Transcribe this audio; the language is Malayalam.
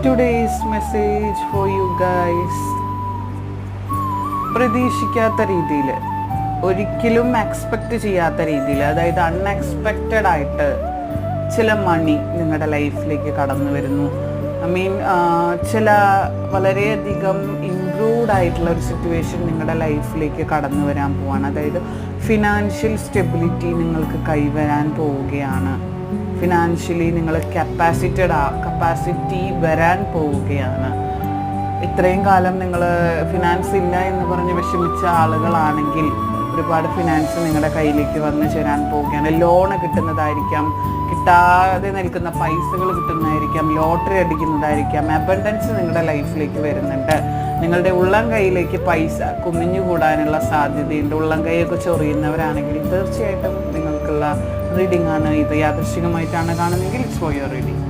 Today's message for you guys. പ്രതീക്ഷിക്കാത്ത രീതിയിൽ, ഒരിക്കലും എക്സ്പെക്റ്റ് ചെയ്യാത്ത രീതിയിൽ, അതായത് അൺഎക്സ്പെക്റ്റഡ് ആയിട്ട് ചില മണി നിങ്ങളുടെ ലൈഫിലേക്ക് കടന്നു വരുന്നു. ചില വളരെയധികം ഇംപ്രൂവ്ഡ് ആയിട്ടുള്ള ഒരു സിറ്റുവേഷൻ നിങ്ങളുടെ ലൈഫിലേക്ക് കടന്നു വരാൻ പോവാണ്. അതായത് ഫിനാൻഷ്യൽ സ്റ്റെബിലിറ്റി നിങ്ങൾക്ക് കൈവരാൻ പോവുകയാണ്. ഫിനാൻഷ്യലി നിങ്ങൾ കപ്പാസിറ്റി വരാൻ പോവുകയാണ്. ഇത്രയും കാലം നിങ്ങൾ ഫിനാൻസ് ഇല്ല എന്ന് പറഞ്ഞ് വിഷമിച്ച ആളുകളാണെങ്കിൽ ഒരുപാട് ഫിനാൻസ് നിങ്ങളുടെ കയ്യിലേക്ക് വന്ന് ചേരാൻ പോവുകയാണ്. ലോണ് കിട്ടുന്നതായിരിക്കാം, കിട്ടാതെ നിൽക്കുന്ന പൈസകൾ കിട്ടുന്നതായിരിക്കാം, ലോട്ടറി അടിക്കുന്നതായിരിക്കാം. അബണ്ടൻസ് നിങ്ങളുടെ ലൈഫിലേക്ക് വരുന്നുണ്ട്. നിങ്ങളുടെ ഉള്ളം കൈയിലേക്ക് പൈസ കുമിഞ്ഞുകൂടാനുള്ള സാധ്യതയുണ്ട്. ഉള്ളം കൈയൊക്കെ ചൊറിയുന്നവരാണെങ്കിൽ തീർച്ചയായിട്ടും നിങ്ങൾക്കുള്ള റീഡിംഗ് ആണ് ഇത്. യാദൃശ്ചികമായിട്ടാണ് കാണുന്നതെങ്കിൽ ഇറ്റ്സ് ഫോർ യുവർ റീഡിംഗ്.